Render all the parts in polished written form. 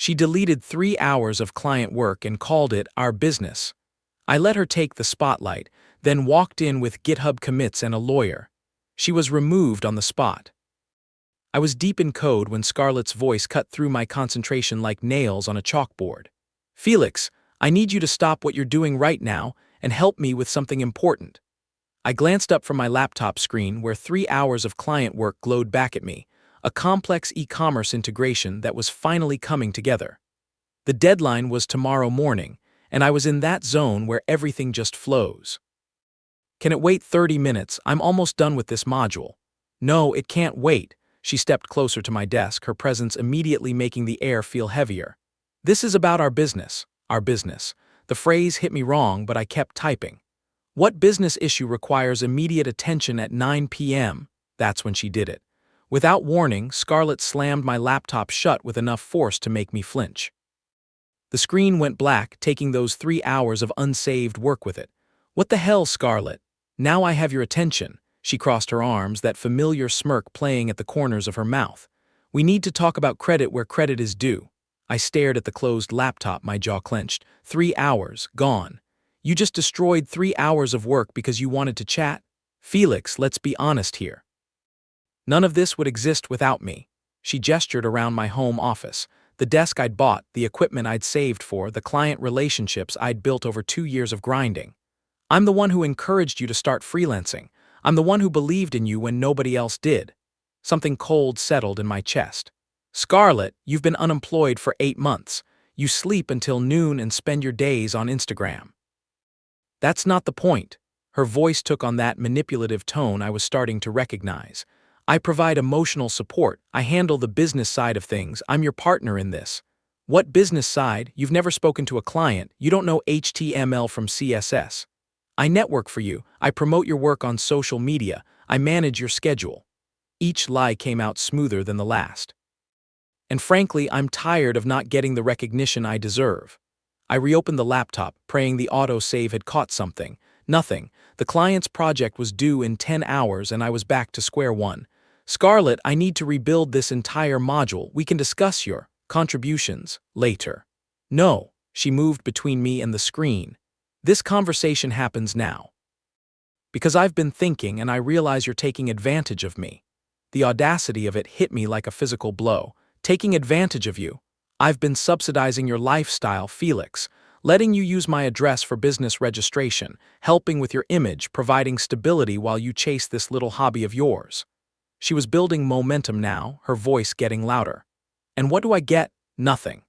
She deleted 3 hours of client work and called it our business. I let her take the spotlight, then walked in with GitHub commits and a lawyer. She was removed on the spot. I was deep in code when Scarlett's voice cut through my concentration like nails on a chalkboard. Felix, I need you to stop what you're doing right now and help me with something important. I glanced up from my laptop screen where 3 hours of client work glowed back at me, a complex e-commerce integration that was finally coming together. The deadline was tomorrow morning, and I was in that zone where everything just flows. Can it wait 30 minutes? I'm almost done with this module. No, it can't wait. She stepped closer to my desk, her presence immediately making the air feel heavier. This is about our business. Our business. The phrase hit me wrong, but I kept typing. What business issue requires immediate attention at 9 p.m.? That's when she did it. Without warning, Scarlett slammed my laptop shut with enough force to make me flinch. The screen went black, taking those 3 hours of unsaved work with it. What the hell, Scarlett? Now I have your attention. She crossed her arms, that familiar smirk playing at the corners of her mouth. We need to talk about credit where credit is due. I stared at the closed laptop, my jaw clenched. 3 hours, gone. You just destroyed 3 hours of work because you wanted to chat? Felix, let's be honest here. None of this would exist without me. She gestured around my home office, the desk I'd bought, the equipment I'd saved for, the client relationships I'd built over 2 years of grinding. I'm the one who encouraged you to start freelancing. I'm the one who believed in you when nobody else did. Something cold settled in my chest. Scarlett, you've been unemployed for 8 months. You sleep until noon and spend your days on Instagram. That's not the point. Her voice took on that manipulative tone I was starting to recognize. I provide emotional support. I handle the business side of things. I'm your partner in this. What business side? You've never spoken to a client. You don't know HTML from CSS. I network for you. I promote your work on social media. I manage your schedule. Each lie came out smoother than the last. And frankly, I'm tired of not getting the recognition I deserve. I reopened the laptop, praying the autosave had caught something. Nothing. The client's project was due in 10 hours and I was back to square one. Scarlett, I need to rebuild this entire module. We can discuss your contributions later. No, she moved between me and the screen. This conversation happens now. Because I've been thinking and I realize you're taking advantage of me. The audacity of it hit me like a physical blow. Taking advantage of you. I've been subsidizing your lifestyle, Felix, letting you use my address for business registration, helping with your image, providing stability while you chase this little hobby of yours. She was building momentum now, her voice getting louder. And what do I get? Nothing.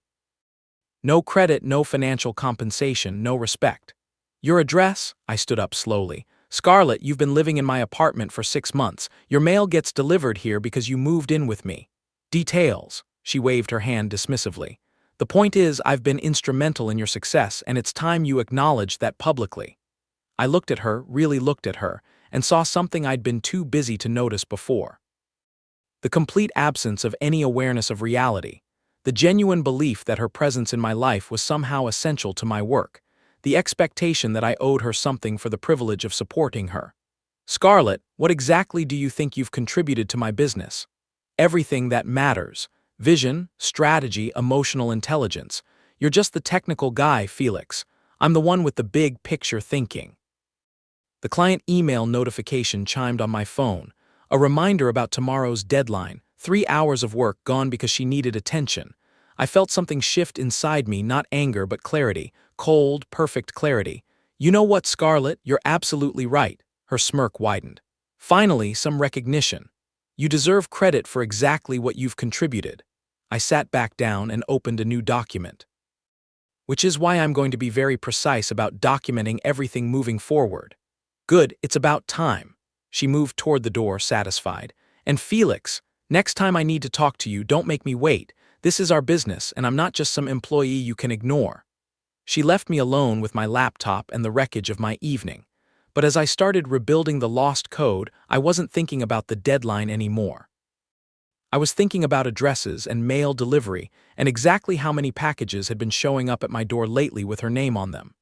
No credit, no financial compensation, no respect. Your address? I stood up slowly. Scarlett, you've been living in my apartment for 6 months. Your mail gets delivered here because you moved in with me. Details. She waved her hand dismissively. The point is, I've been instrumental in your success, and it's time you acknowledged that publicly. I looked at her, really looked at her, and saw something I'd been too busy to notice before. The complete absence of any awareness of reality. The genuine belief that her presence in my life was somehow essential to my work. The expectation that I owed her something for the privilege of supporting her. Scarlett, what exactly do you think you've contributed to my business? Everything that matters. Vision, strategy, emotional intelligence. You're just the technical guy, Felix. I'm the one with the big picture thinking. The client email notification chimed on my phone. A reminder about tomorrow's deadline. 3 hours of work gone because she needed attention. I felt something shift inside me, not anger but clarity. Cold, perfect clarity. You know what, Scarlett? You're absolutely right. Her smirk widened. Finally, some recognition. You deserve credit for exactly what you've contributed. I sat back down and opened a new document. Which is why I'm going to be very precise about documenting everything moving forward. Good, it's about time. She moved toward the door, satisfied. And Felix, next time I need to talk to you, don't make me wait. This is our business, and I'm not just some employee you can ignore. She left me alone with my laptop and the wreckage of my evening. But as I started rebuilding the lost code, I wasn't thinking about the deadline anymore. I was thinking about addresses and mail delivery and exactly how many packages had been showing up at my door lately with her name on them.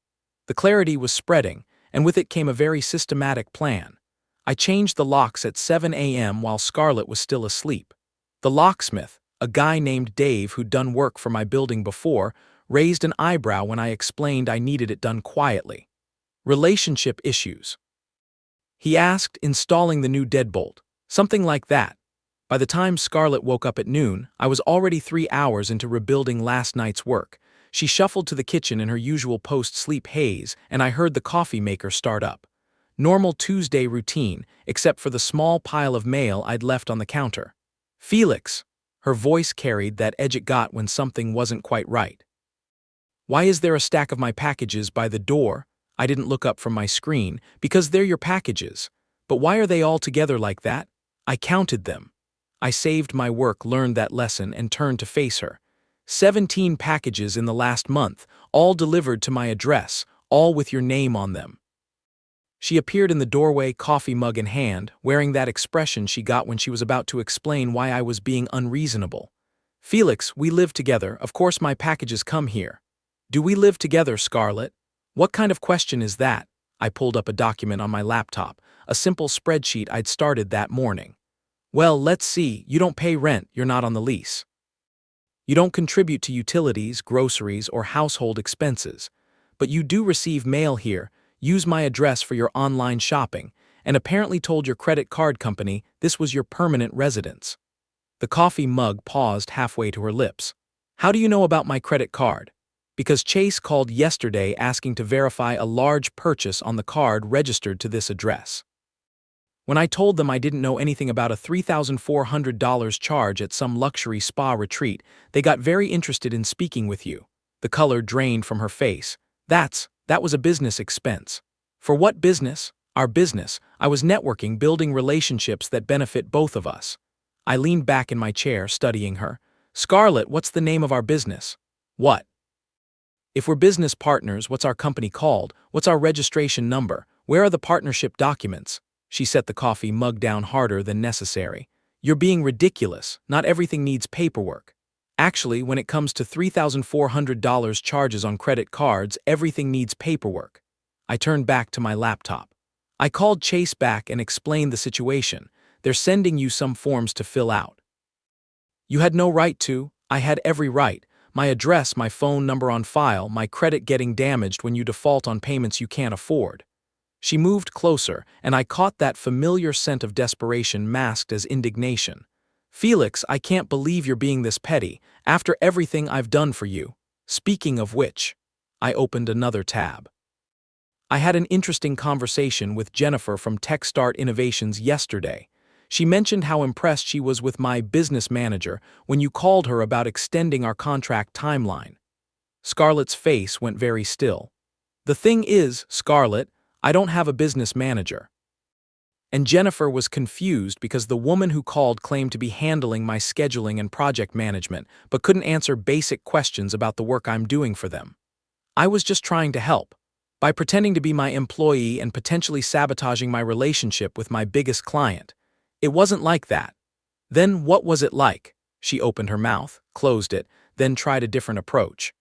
The clarity was spreading, and with it came a very systematic plan. I changed the locks at 7 a.m. while Scarlett was still asleep. The locksmith, a guy named Dave who'd done work for my building before, raised an eyebrow when I explained I needed it done quietly. Relationship issues. He asked, installing the new deadbolt. Something like that. By the time Scarlett woke up at noon, I was already 3 hours into rebuilding last night's work. She shuffled to the kitchen in her usual post-sleep haze, and I heard the coffee maker start up. Normal Tuesday routine, except for the small pile of mail I'd left on the counter. Felix. Her voice carried that edge it got when something wasn't quite right. Why is there a stack of my packages by the door? I didn't look up from my screen, because they're your packages. But why are they all together like that? I counted them. I saved my work, learned that lesson, and turned to face her. 17 packages in the last month, all delivered to my address, all with your name on them. She appeared in the doorway, coffee mug in hand, wearing that expression she got when she was about to explain why I was being unreasonable. Felix, we live together, of course my packages come here. Do we live together, Scarlett? What kind of question is that? I pulled up a document on my laptop, a simple spreadsheet I'd started that morning. Well, let's see, you don't pay rent, you're not on the lease. You don't contribute to utilities, groceries, or household expenses. But you do receive mail here, use my address for your online shopping, and apparently told your credit card company this was your permanent residence. The coffee mug paused halfway to her lips. How do you know about my credit card? Because Chase called yesterday asking to verify a large purchase on the card registered to this address. When I told them I didn't know anything about a $3,400 charge at some luxury spa retreat, they got very interested in speaking with you. The color drained from her face. That was a business expense. For what business? Our business. I was networking, building relationships that benefit both of us. I leaned back in my chair, studying her. Scarlett, what's the name of our business? What? If we're business partners, what's our company called? What's our registration number? Where are the partnership documents? She set the coffee mug down harder than necessary. You're being ridiculous. Not everything needs paperwork. Actually, when it comes to $3,400 charges on credit cards, everything needs paperwork. I turned back to my laptop. I called Chase back and explained the situation. They're sending you some forms to fill out. You had no right to. I had every right. My address, my phone number on file, my credit getting damaged when you default on payments you can't afford. She moved closer, and I caught that familiar scent of desperation masked as indignation. Felix, I can't believe you're being this petty, after everything I've done for you. Speaking of which, I opened another tab. I had an interesting conversation with Jennifer from TechStart Innovations yesterday. She mentioned how impressed she was with my business manager when you called her about extending our contract timeline. Scarlett's face went very still. The thing is, Scarlett, I don't have a business manager. And Jennifer was confused because the woman who called claimed to be handling my scheduling and project management, but couldn't answer basic questions about the work I'm doing for them. I was just trying to help. By pretending to be my employee and potentially sabotaging my relationship with my biggest client. It wasn't like that. Then what was it like? She opened her mouth, closed it, then tried a different approach.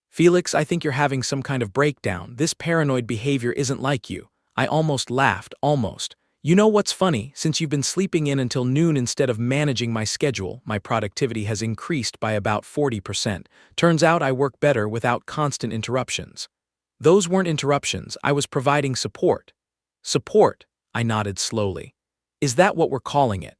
Felix, I think you're having some kind of breakdown. This paranoid behavior isn't like you. I almost laughed, almost. You know what's funny? Since you've been sleeping in until noon instead of managing my schedule, my productivity has increased by about 40%. Turns out I work better without constant interruptions. Those weren't interruptions, I was providing support. Support, I nodded slowly. Is that what we're calling it?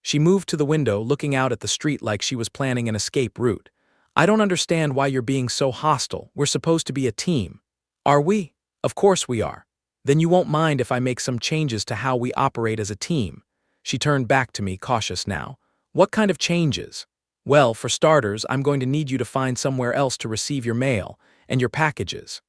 She moved to the window, looking out at the street like she was planning an escape route. I don't understand why you're being so hostile. We're supposed to be a team. Are we? Of course we are. Then you won't mind if I make some changes to how we operate as a team. She turned back to me, cautious now. What kind of changes? Well, for starters, I'm going to need you to find somewhere else to receive your mail, and your packages.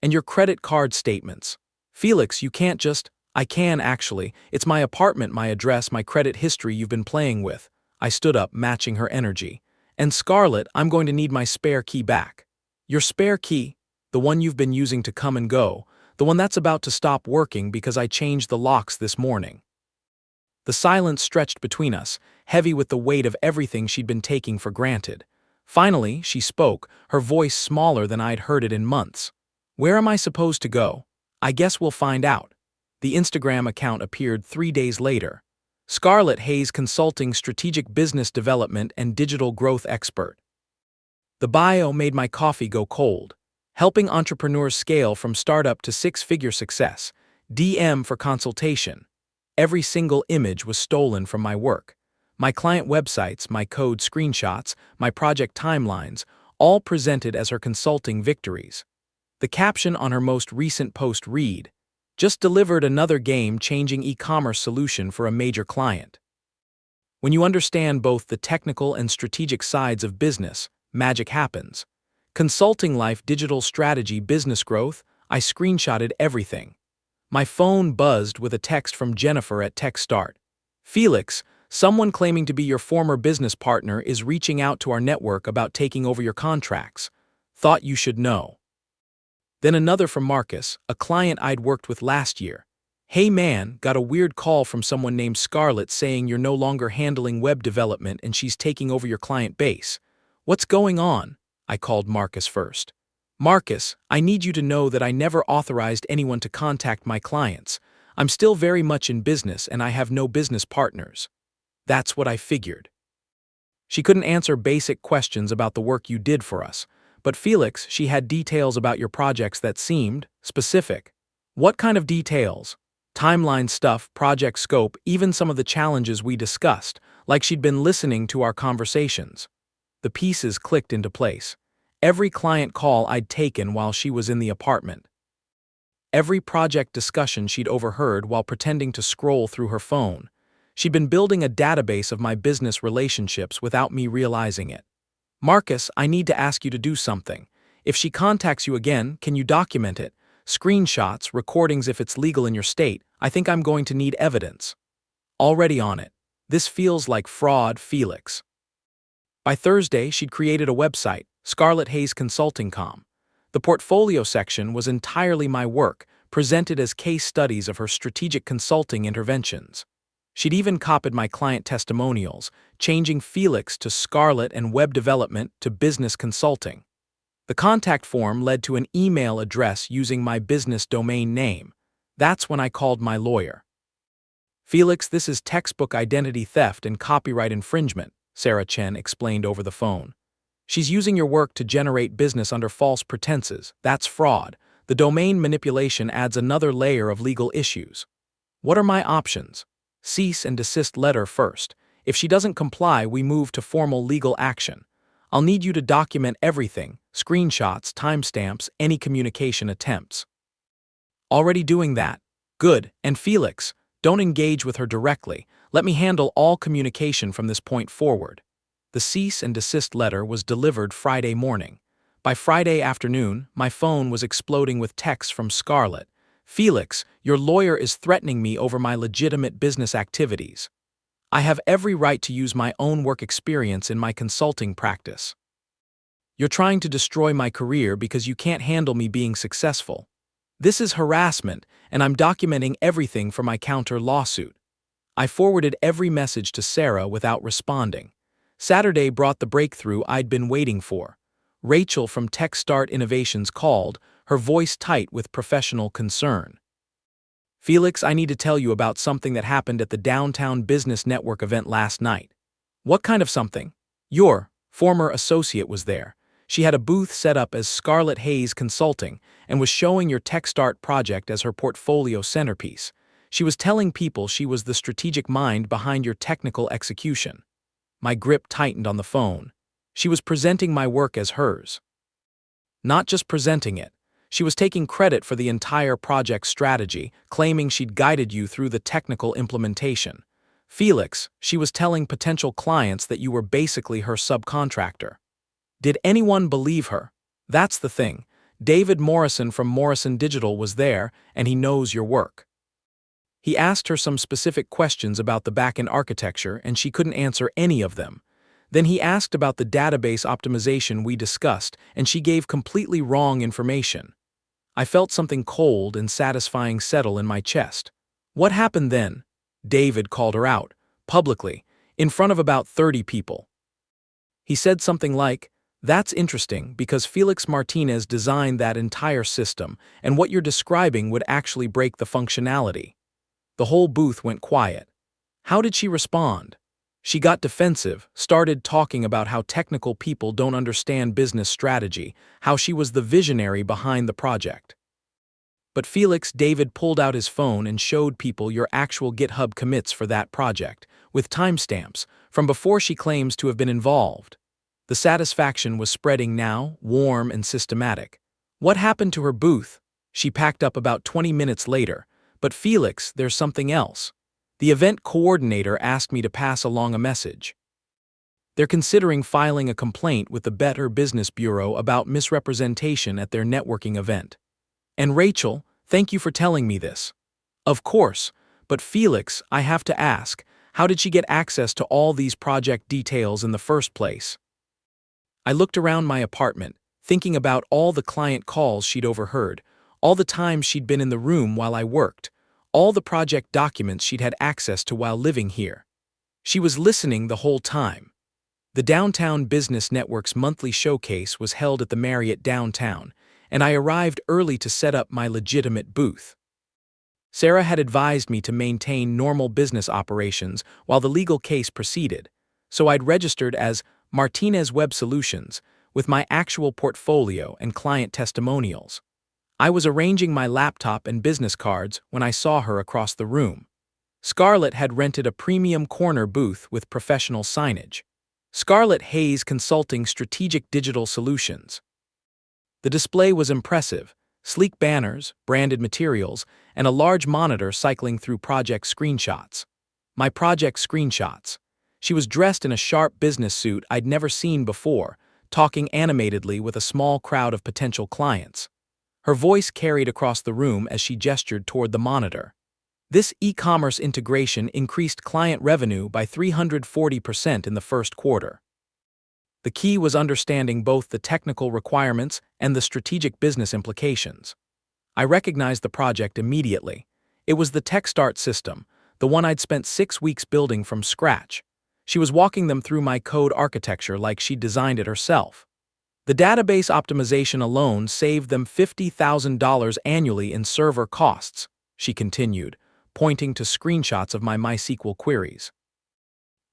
And your credit card statements. Felix, you can't just... I can, actually. It's my apartment, my address, my credit history you've been playing with. I stood up, matching her energy. And Scarlett, I'm going to need my spare key back. Your spare key? The one you've been using to come and go. The one that's about to stop working because I changed the locks this morning. The silence stretched between us, heavy with the weight of everything she'd been taking for granted. Finally, she spoke, her voice smaller than I'd heard it in months. Where am I supposed to go? I guess we'll find out. The Instagram account appeared 3 days later. Scarlett Hayes Consulting Strategic Business Development and Digital Growth Expert. The bio made my coffee go cold. Helping entrepreneurs scale from startup to six-figure success. DM for consultation. Every single image was stolen from my work. My client websites, my code screenshots, my project timelines, all presented as her consulting victories. The caption on her most recent post read, "Just delivered another game-changing e-commerce solution for a major client." When you understand both the technical and strategic sides of business, magic happens. Consulting life, digital strategy, business growth, I screenshotted everything. My phone buzzed with a text from Jennifer at TechStart. "Felix, someone claiming to be your former business partner is reaching out to our network about taking over your contracts. Thought you should know." Then another from Marcus, a client I'd worked with last year. "Hey man, got a weird call from someone named Scarlett saying you're no longer handling web development and she's taking over your client base. What's going on?" I called Marcus first. "Marcus, I need you to know that I never authorized anyone to contact my clients. I'm still very much in business and I have no business partners." That's what I figured. She couldn't answer basic questions about the work you did for us. But Felix, she had details about your projects that seemed specific. What kind of details? Timeline stuff, project scope, even some of the challenges we discussed, like she'd been listening to our conversations. The pieces clicked into place. Every client call I'd taken while she was in the apartment. Every project discussion she'd overheard while pretending to scroll through her phone. She'd been building a database of my business relationships without me realizing it. "Marcus, I need to ask you to do something. If she contacts you again, can you document it? Screenshots, recordings if it's legal in your state. I think I'm going to need evidence." Already on it. This feels like fraud, Felix. By Thursday, she'd created a website, Scarlett Hayes Consulting.com. The portfolio section was entirely my work, presented as case studies of her strategic consulting interventions. She'd even copied my client testimonials, changing Felix to Scarlett and web development to business consulting. The contact form led to an email address using my business domain name. That's when I called my lawyer. "Felix, this is textbook identity theft and copyright infringement," Sarah Chen explained over the phone. "She's using your work to generate business under false pretenses. That's fraud. The domain manipulation adds another layer of legal issues. What are my options? Cease and desist letter first. If she doesn't comply, we move to formal legal action. I'll need you to document everything, screenshots, timestamps, any communication attempts." Already doing that. Good. And Felix, don't engage with her directly. Let me handle all communication from this point forward. The cease and desist letter was delivered Friday morning. By Friday afternoon, my phone was exploding with texts from Scarlett. "Felix, your lawyer is threatening me over my legitimate business activities. I have every right to use my own work experience in my consulting practice. You're trying to destroy my career because you can't handle me being successful. This is harassment, and I'm documenting everything for my counter lawsuit." I forwarded every message to Sarah without responding. Saturday brought the breakthrough I'd been waiting for. Rachel from TechStart Innovations called, her voice tight with professional concern. "Felix, I need to tell you about something that happened at the Downtown Business Network event last night." "What kind of something?" "Your former associate was there. She had a booth set up as Scarlett Hayes Consulting and was showing your TechStart project as her portfolio centerpiece. She was telling people she was the strategic mind behind your technical execution." My grip tightened on the phone. She was presenting my work as hers. Not just presenting it. She was taking credit for the entire project strategy, claiming she'd guided you through the technical implementation. "Felix, she was telling potential clients that you were basically her subcontractor." Did anyone believe her? That's the thing. David Morrison from Morrison Digital was there, and he knows your work. He asked her some specific questions about the backend architecture, and she couldn't answer any of them. Then he asked about the database optimization we discussed, and she gave completely wrong information. I felt something cold and satisfying settle in my chest. What happened then? David called her out, publicly, in front of about 30 people. He said something like, "That's interesting because Felix Martinez designed that entire system, and what you're describing would actually break the functionality." The whole booth went quiet. How did she respond? She got defensive, started talking about how technical people don't understand business strategy, how she was the visionary behind the project. But Felix David pulled out his phone and showed people your actual GitHub commits for that project, with timestamps, from before she claims to have been involved. The satisfaction was spreading now, warm and systematic. What happened to her booth? She packed up about 20 minutes later. But Felix, there's something else. The event coordinator asked me to pass along a message. They're considering filing a complaint with the Better Business Bureau about misrepresentation at their networking event. And Rachel, thank you for telling me this. Of course, but Felix, I have to ask, how did she get access to all these project details in the first place? I looked around my apartment, thinking about all the client calls she'd overheard, all the times she'd been in the room while I worked, all the project documents she'd had access to while living here. She was listening the whole time. The Downtown Business Network's monthly showcase was held at the Marriott downtown, and I arrived early to set up my legitimate booth. Sarah had advised me to maintain normal business operations while the legal case proceeded, so I'd registered as Martinez Web Solutions with my actual portfolio and client testimonials. I was arranging my laptop and business cards when I saw her across the room. Scarlett had rented a premium corner booth with professional signage. Scarlett Hayes Consulting Strategic Digital Solutions. The display was impressive, sleek banners, branded materials, and a large monitor cycling through project screenshots. My project screenshots. She was dressed in a sharp business suit I'd never seen before, talking animatedly with a small crowd of potential clients. Her voice carried across the room as she gestured toward the monitor. This e-commerce integration increased client revenue by 340% in the first quarter. The key was understanding both the technical requirements and the strategic business implications. I recognized the project immediately. It was the TechStart system, the one I'd spent 6 weeks building from scratch. She was walking them through my code architecture like she'd designed it herself. The database optimization alone saved them $50,000 annually in server costs, she continued, pointing to screenshots of my MySQL queries.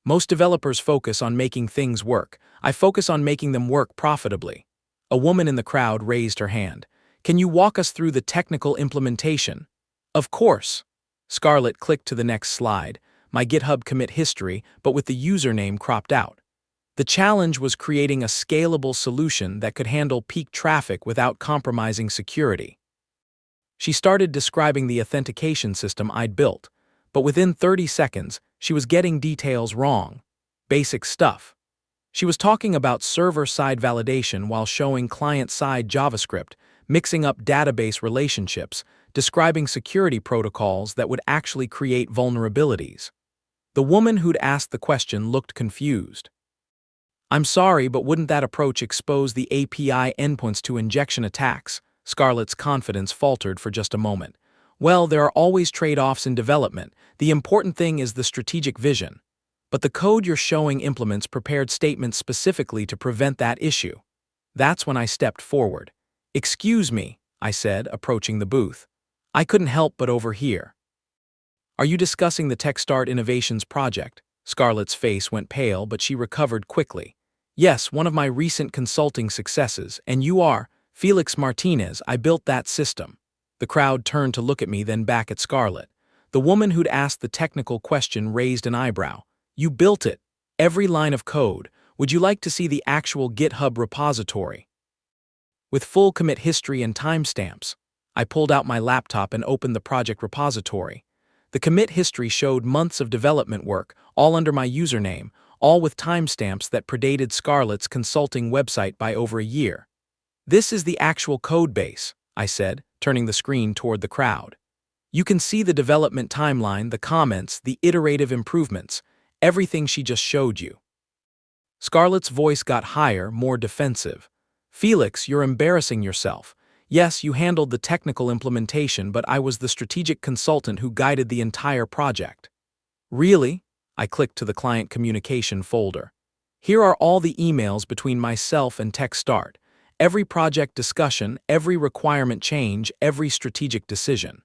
Most developers focus on making things work. I focus on making them work profitably. A woman in the crowd raised her hand. Can you walk us through the technical implementation? Of course. Scarlett clicked to the next slide, my GitHub commit history, but with the username cropped out. The challenge was creating a scalable solution that could handle peak traffic without compromising security. She started describing the authentication system I'd built, but within 30 seconds, she was getting details wrong. Basic stuff. She was talking about server-side validation while showing client-side JavaScript, mixing up database relationships, describing security protocols that would actually create vulnerabilities. The woman who'd asked the question looked confused. I'm sorry, but wouldn't that approach expose the API endpoints to injection attacks? Scarlett's confidence faltered for just a moment. Well, there are always trade-offs in development. The important thing is the strategic vision. But the code you're showing implements prepared statements specifically to prevent that issue. That's when I stepped forward. Excuse me, I said, approaching the booth. I couldn't help but overhear. Are you discussing the TechStart Innovations project? Scarlett's face went pale, but she recovered quickly. Yes, one of my recent consulting successes, and you are, Felix Martinez. I built that system. The crowd turned to look at me, then back at Scarlett. The woman who'd asked the technical question raised an eyebrow. You built it. Every line of code. Would you like to see the actual GitHub repository? With full commit history and timestamps. I pulled out my laptop and opened the project repository. The commit history showed months of development work, all under my username, all with timestamps that predated Scarlett's consulting website by over a year. This is the actual code base, I said, turning the screen toward the crowd. You can see the development timeline, the comments, the iterative improvements, everything she just showed you. Scarlett's voice got higher, more defensive. Felix, you're embarrassing yourself. Yes, you handled the technical implementation, but I was the strategic consultant who guided the entire project. Really? I clicked to the client communication folder. Here are all the emails between myself and TechStart. Every project discussion, every requirement change, every strategic decision.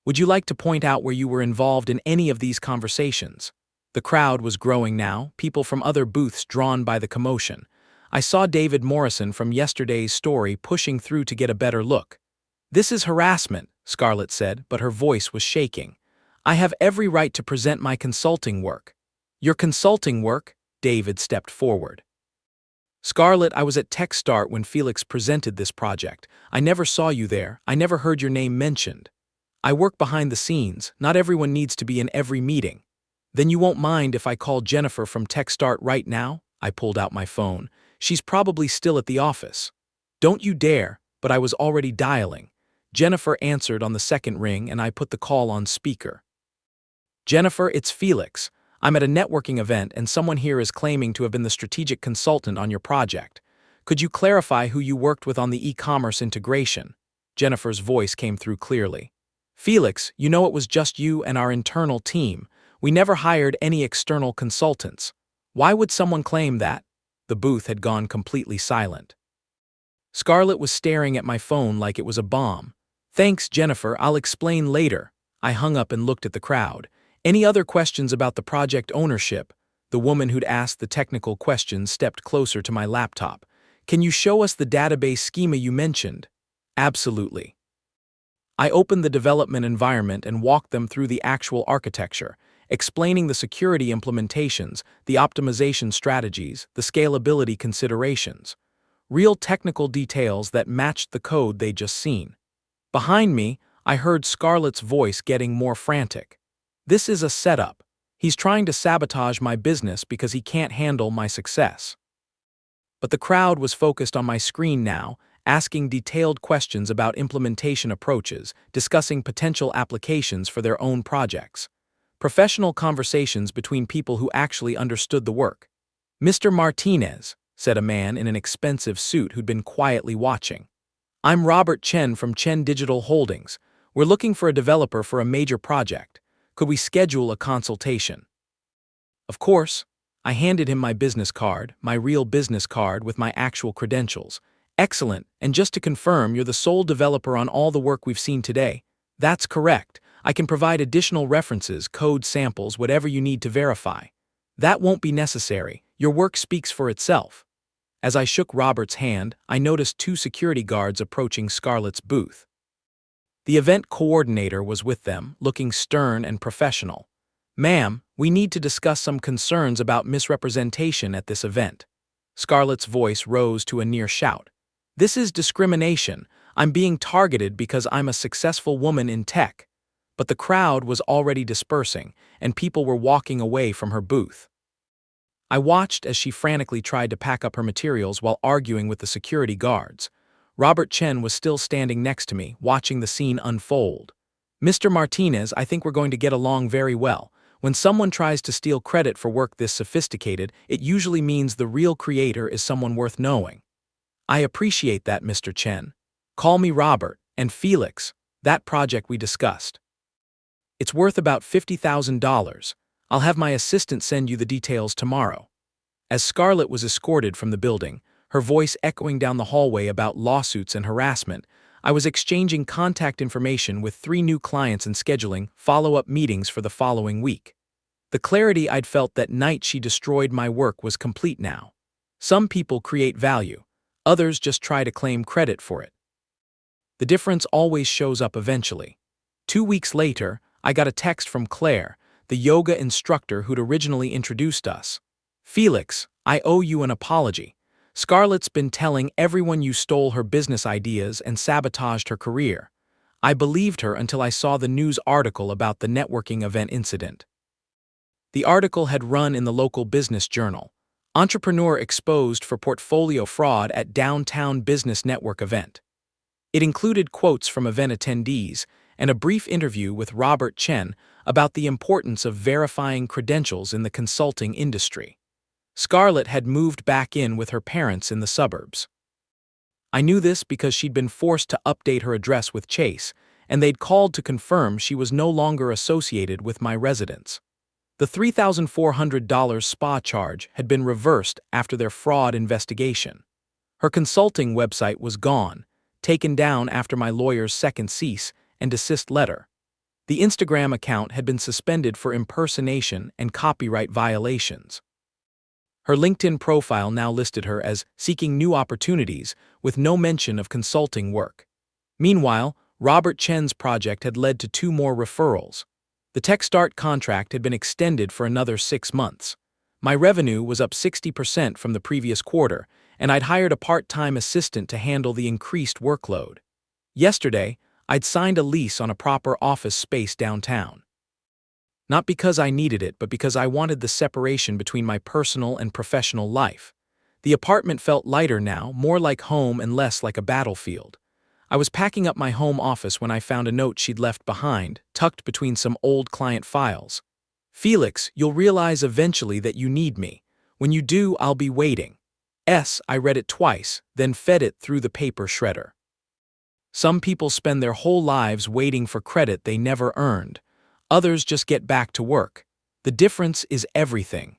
Would you like to point out where you were involved in any of these conversations? The crowd was growing now, people from other booths drawn by the commotion. I saw David Morrison from yesterday's story pushing through to get a better look. This is harassment, Scarlett said, but her voice was shaking. I have every right to present my consulting work. Your consulting work? David stepped forward. Scarlett, I was at TechStart when Felix presented this project. I never saw you there. I never heard your name mentioned. I work behind the scenes. Not everyone needs to be in every meeting. Then you won't mind if I call Jennifer from TechStart right now? I pulled out my phone. She's probably still at the office. Don't you dare, but I was already dialing. Jennifer answered on the second ring and I put the call on speaker. Jennifer, it's Felix. I'm at a networking event and someone here is claiming to have been the strategic consultant on your project. Could you clarify who you worked with on the e-commerce integration? Jennifer's voice came through clearly. Felix, you know it was just you and our internal team. We never hired any external consultants. Why would someone claim that? The booth had gone completely silent. Scarlett was staring at my phone like it was a bomb. Thanks, Jennifer, I'll explain later. I hung up and looked at the crowd. Any other questions about the project ownership? The woman who'd asked the technical questions stepped closer to my laptop. Can you show us the database schema you mentioned? Absolutely. I opened the development environment and walked them through the actual architecture, explaining the security implementations, the optimization strategies, the scalability considerations. Real technical details that matched the code they'd just seen. Behind me, I heard Scarlett's voice getting more frantic. This is a setup. He's trying to sabotage my business because he can't handle my success. But the crowd was focused on my screen now, asking detailed questions about implementation approaches, discussing potential applications for their own projects. Professional conversations between people who actually understood the work. Mr. Martinez, said a man in an expensive suit who'd been quietly watching. I'm Robert Chen from Chen Digital Holdings. We're looking for a developer for a major project. Could we schedule a consultation? Of course. I handed him my business card, my real business card with my actual credentials. Excellent, and just to confirm, you're the sole developer on all the work we've seen today. That's correct. I can provide additional references, code samples, whatever you need to verify. That won't be necessary. Your work speaks for itself. As I shook Robert's hand, I noticed two security guards approaching Scarlett's booth. The event coordinator was with them, looking stern and professional. Ma'am, we need to discuss some concerns about misrepresentation at this event. Scarlett's voice rose to a near shout. This is discrimination. I'm being targeted because I'm a successful woman in tech. But the crowd was already dispersing, and people were walking away from her booth. I watched as she frantically tried to pack up her materials while arguing with the security guards. Robert Chen was still standing next to me, watching the scene unfold. Mr. Martinez, I think we're going to get along very well. When someone tries to steal credit for work this sophisticated, it usually means the real creator is someone worth knowing. I appreciate that, Mr. Chen. Call me Robert, and Felix, that project we discussed. It's worth about $50,000. I'll have my assistant send you the details tomorrow. As Scarlett was escorted from the building, her voice echoing down the hallway about lawsuits and harassment, I was exchanging contact information with 3 new clients and scheduling follow-up meetings for the following week. The clarity I'd felt that night she destroyed my work was complete now. Some people create value, others just try to claim credit for it. The difference always shows up eventually. 2 weeks later, I got a text from Claire, the yoga instructor who'd originally introduced us. Felix, I owe you an apology. Scarlett's been telling everyone you stole her business ideas and sabotaged her career. I believed her until I saw the news article about the networking event incident. The article had run in the local business journal. Entrepreneur exposed for portfolio fraud at downtown business network event. It included quotes from event attendees and a brief interview with Robert Chen about the importance of verifying credentials in the consulting industry. Scarlett had moved back in with her parents in the suburbs. I knew this because she'd been forced to update her address with Chase, and they'd called to confirm she was no longer associated with my residence. The $3,400 spa charge had been reversed after their fraud investigation. Her consulting website was gone, taken down after my lawyer's second cease and desist letter. The Instagram account had been suspended for impersonation and copyright violations. Her LinkedIn profile now listed her as seeking new opportunities with no mention of consulting work. Meanwhile, Robert Chen's project had led to 2 more referrals. The TechStart contract had been extended for another 6 months. My revenue was up 60% from the previous quarter, and I'd hired a part-time assistant to handle the increased workload. Yesterday, I'd signed a lease on a proper office space downtown. Not because I needed it, but because I wanted the separation between my personal and professional life. The apartment felt lighter now, more like home and less like a battlefield. I was packing up my home office when I found a note she'd left behind, tucked between some old client files. "Felix, you'll realize eventually that you need me. When you do, I'll be waiting." I read it twice, then fed it through the paper shredder. Some people spend their whole lives waiting for credit they never earned. Others just get back to work. The difference is everything.